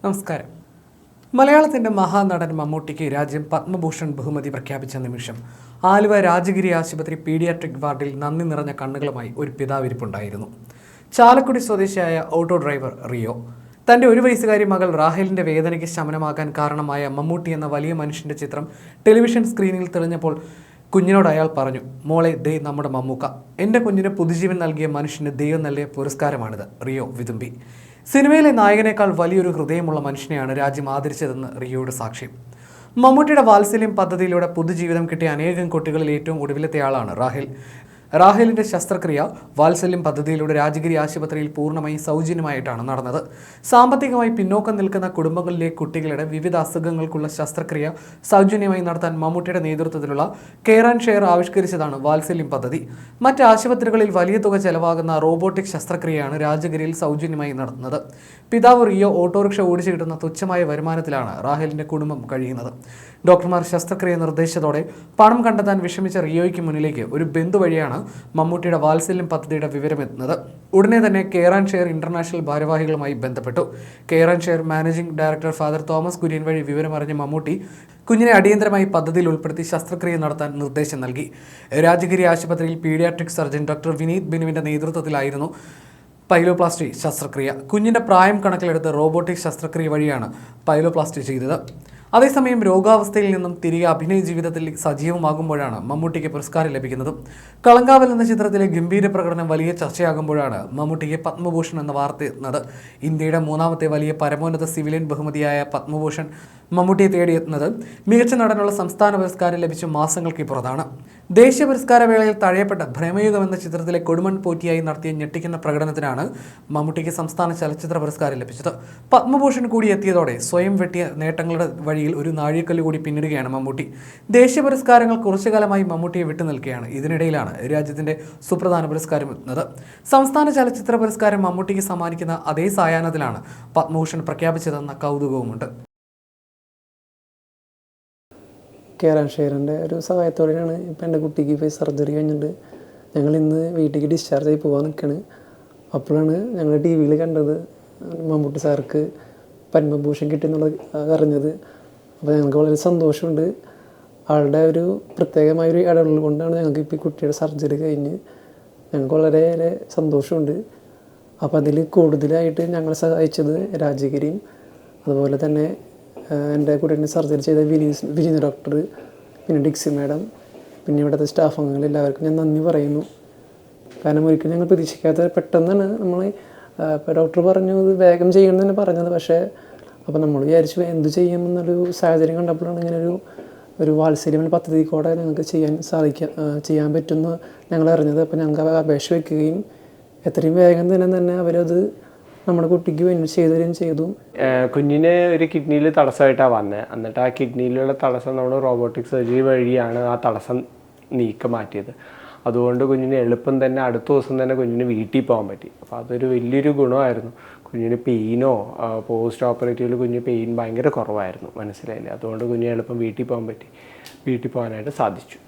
നമസ്കാരം. മലയാളത്തിൻ്റെ മഹാനടൻ മമ്മൂട്ടിക്ക് രാജ്യം പത്മഭൂഷൺ ബഹുമതി പ്രഖ്യാപിച്ച നിമിഷം ആലുവ രാജഗിരി ആശുപത്രി പീഡിയാട്രിക് വാർഡിൽ നന്ദി നിറഞ്ഞ കണ്ണുകളുമായി ഒരു പിതാവിരിപ്പുണ്ടായിരുന്നു. ചാലക്കുടി സ്വദേശിയായ ഓട്ടോ ഡ്രൈവർ റിയോ. തൻ്റെ 1 വയസ്സുകാരി മകൾ റാഹേലിൻ്റെ വേദനയ്ക്ക് ശമനമാകാൻ കാരണമായ മമ്മൂട്ടി എന്ന വലിയ മനുഷ്യൻ്റെ ചിത്രം ടെലിവിഷൻ സ്ക്രീനിൽ തെളിഞ്ഞപ്പോൾ കുഞ്ഞിനോട് അയാൾ പറഞ്ഞു, മോളെ, ദേ നമ്മുടെ മമ്മൂക്ക. എൻ്റെ കുഞ്ഞിന് പുതുജീവൻ നൽകിയ മനുഷ്യന് ദൈവം നൽകിയ പുരസ്കാരമാണിത്, റിയോ വിതുമ്പി. സിനിമയിലെ നായകനേക്കാൾ വലിയൊരു ഹൃദയമുള്ള മനുഷ്യനെയാണ് രാജ്യം ആദരിച്ചതെന്ന് റിയോയുടെ സാക്ഷ്യം. മമ്മൂട്ടിയുടെ വാത്സല്യം പദ്ധതിയിലൂടെ പുതുജീവിതം കിട്ടിയ അനേകം കുട്ടികളിൽ ഏറ്റവും ഒടുവിലത്തെ ആളാണ് റാഹേൽ. റാഹേലിൻ്റെ ശസ്ത്രക്രിയ വാത്സല്യം പദ്ധതിയിലൂടെ രാജഗിരി ആശുപത്രിയിൽ പൂർണ്ണമായി സൗജന്യമായിട്ടാണ് നടന്നത്. സാമ്പത്തികമായി പിന്നോക്കം നിൽക്കുന്ന കുടുംബങ്ങളിലെ കുട്ടികളുടെ വിവിധ അസുഖങ്ങൾക്കുള്ള ശസ്ത്രക്രിയ സൗജന്യമായി നടത്താൻ മമ്മൂട്ടിയുടെ നേതൃത്വത്തിലുള്ള കെയർ ആൻഡ് ഷെയർ ആവിഷ്കരിച്ചതാണ് വാത്സല്യം പദ്ധതി. മറ്റ് ആശുപത്രികളിൽ വലിയ തുക ചെലവാകുന്ന റോബോട്ടിക് ശസ്ത്രക്രിയയാണ് രാജഗിരിയിൽ സൗജന്യമായി നടത്തുന്നത്. പിതാവ് റിയോ ഓട്ടോറിക്ഷ ഓടിച്ചു കിട്ടുന്ന തുച്ഛമായ വരുമാനത്തിലാണ് റാഹേലിൻ്റെ കുടുംബം കഴിയുന്നത്. ഡോക്ടർമാർ ശസ്ത്രക്രിയ നിർദ്ദേശിച്ചതോടെ പണം കണ്ടെത്താൻ വിഷമിച്ച റിയോയ്ക്ക് മുന്നിലേക്ക് ഒരു ബന്ധു വഴിയാണ് മമ്മൂട്ടിയുടെ വാത്സല്യം പദ്ധതിയുടെ വിവരമെത്തുന്നത്. ഉടനെ തന്നെ കെയർ ആൻഡ് ഷെയർ ഇന്റർനാഷണൽ ഭാരവാഹികളുമായി ബന്ധപ്പെട്ടു. Care and share managing director father Thomas Kurian വഴി വിവരമറിഞ്ഞ മമ്മൂട്ടി കുഞ്ഞിനെ അടിയന്തരമായി പദ്ധതിയിൽ ഉൾപ്പെടുത്തി ശസ്ത്രക്രിയ നടത്താൻ നിർദ്ദേശം നൽകി. രാജഗിരി ആശുപത്രിയിൽ പീഡിയാട്രിക് സർജൻ ഡോക്ടർ വിനീത് ബിനുവിൻ്റെ നേതൃത്വത്തിലായിരുന്നു പൈലോപ്ലാസ്റ്റി ശസ്ത്രക്രിയ. കുഞ്ഞിൻ്റെ പ്രായം കണക്കിലെടുത്ത് റോബോട്ടിക് ശസ്ത്രക്രിയ വഴിയാണ് പൈലോപ്ലാസ്റ്റി ചെയ്തത്. അതേസമയം രോഗാവസ്ഥയിൽ നിന്നും തിരികെ അഭിനയ ജീവിതത്തിൽ സജീവമാകുമ്പോഴാണ് മമ്മൂട്ടിക്ക് പുരസ്കാരം ലഭിക്കുന്നത്. കളങ്കാവൽ എന്ന ചിത്രത്തിലെ ഗംഭീര പ്രകടനം വലിയ ചർച്ചയാകുമ്പോഴാണ് മമ്മൂട്ടിക്ക് പത്മഭൂഷൺ എന്ന വാർത്ത എത്തുന്നത്. ഇന്ത്യയുടെ 3ാമത്തെ വലിയ പരമോന്നത സിവിലിയൻ ബഹുമതിയായ പത്മഭൂഷൺ മമ്മൂട്ടിയെ തേടിയെത്തുന്നത് മികച്ച നടനുള്ള സംസ്ഥാന പുരസ്കാരം ലഭിച്ച മാസങ്ങൾക്ക് പുറത്താണ്. ദേശീയ പുരസ്കാര വേളയിൽ തഴയപ്പെട്ട ഭ്രമയുഗം എന്ന ചിത്രത്തിലെ കൊടുമൺ പോറ്റിയായി നടത്തിയ ഞെട്ടിക്കുന്ന പ്രകടനത്തിനാണ് മമ്മൂട്ടിക്ക് സംസ്ഥാന ചലച്ചിത്ര പുരസ്കാരം ലഭിച്ചത്. പത്മഭൂഷൺ കൂടി എത്തിയതോടെ സ്വയം വെട്ടിയ നേട്ടങ്ങളുടെ വഴിയിൽ ഒരു നാഴികക്കല്ല് കൂടി പിന്നിടുകയാണ് മമ്മൂട്ടി. ദേശീയ പുരസ്കാരങ്ങൾ കുറച്ചു കാലമായി മമ്മൂട്ടിയെ വിട്ടുനിൽക്കുകയാണ്. ഇതിനിടയിലാണ് രാജ്യത്തിൻ്റെ സുപ്രധാന പുരസ്കാരം എത്തുന്നത്. സംസ്ഥാന ചലച്ചിത്ര പുരസ്കാരം മമ്മൂട്ടിക്ക് സമ്മാനിക്കുന്ന അതേ സായാഹ്നത്തിലാണ് പത്മഭൂഷൺ പ്രഖ്യാപിച്ചതെന്ന കൗതുകവുമുണ്ട്. കെയർ ആൻഡ് ഷെയറിൻ്റെ ഒരു സഹായത്തോടെയാണ് ഇപ്പോൾ എൻ്റെ കുട്ടിക്ക് ഇപ്പോൾ സർജറി കഴിഞ്ഞിട്ട് ഞങ്ങൾ ഇന്ന് വീട്ടിലേക്ക് ഡിസ്ചാർജ് ആയി പോകാൻ നിൽക്കുകയാണ്. അപ്പോഴാണ് ഞങ്ങൾ ടി വിയിൽ കണ്ടത് മമ്മൂട്ടി സാർക്ക് പത്മഭൂഷൺ കിട്ടിയെന്നുള്ളത് അറിഞ്ഞത്. അപ്പോൾ ഞങ്ങൾക്ക് വളരെ സന്തോഷമുണ്ട്. ആളുടെ ഒരു പ്രത്യേകമായൊരു ഇടപെടൽ കൊണ്ടാണ് ഞങ്ങൾക്ക് ഇപ്പോൾ ഈ കുട്ടിയുടെ സർജറി കഴിഞ്ഞ് ഞങ്ങൾക്ക് വളരെയേറെ സന്തോഷമുണ്ട്. അപ്പോൾ അതിൽ കൂടുതലായിട്ട് ഞങ്ങളെ സഹായിച്ചത് രാജഗിരിയും അതുപോലെ തന്നെ എൻ്റെ കുട്ടീനെ സർജറി ചെയ്ത വിനീത് ഡോക്ടർ, പിന്നെ ഡിക്സി മാഡം, പിന്നെ ഇവിടുത്തെ സ്റ്റാഫ് അംഗങ്ങൾ എല്ലാവർക്കും ഞാൻ നന്ദി പറയുന്നു. കാരണം ഒരിക്കലും ഞങ്ങൾ പ്രതീക്ഷിക്കാത്ത പെട്ടെന്നാണ് നമ്മൾ ഇപ്പോൾ ഡോക്ടർ പറഞ്ഞു ഇത് വേഗം ചെയ്യണം തന്നെ പറഞ്ഞത്. പക്ഷേ അപ്പോൾ നമ്മൾ വിചാരിച്ചു എന്ത് ചെയ്യുമെന്നൊരു സാഹചര്യം കണ്ടപ്പോഴാണ് ഇങ്ങനെ ഒരു വാത്സല്യം പദ്ധതി കൂടെ ഞങ്ങൾക്ക് ചെയ്യാൻ പറ്റുമെന്ന് ഞങ്ങൾ അറിഞ്ഞത്. അപ്പോൾ ഞങ്ങൾക്ക് അപേക്ഷ വയ്ക്കുകയും എത്രയും വേഗം തന്നെ അവരത് നമ്മുടെ കുട്ടിക്ക് വേണ്ടി ചെയ്തു. കുഞ്ഞിന് ഒരു കിഡ്നിയിൽ തടസ്സമായിട്ടാണ് വന്നത്. എന്നിട്ട് ആ കിഡ്നിയിലുള്ള തടസ്സം നമ്മൾ റോബോട്ടിക് സർജറി വഴിയാണ് ആ തടസ്സം മാറ്റിയത്. അതുകൊണ്ട് കുഞ്ഞിന് എളുപ്പം തന്നെ അടുത്ത ദിവസം തന്നെ കുഞ്ഞിന് വീട്ടിൽ പോകാൻ പറ്റി. അപ്പോൾ അതൊരു വലിയൊരു ഗുണമായിരുന്നു. കുഞ്ഞിന് പെയിനോ പോസ്റ്റ് ഓപ്പറേറ്റീവിൽ കുഞ്ഞ് പെയിൻ ഭയങ്കര കുറവായിരുന്നു, മനസ്സിലായില്ലേ. അതുകൊണ്ട് കുഞ്ഞിന് എളുപ്പം വീട്ടിൽ പോകാനായിട്ട് സാധിച്ചു.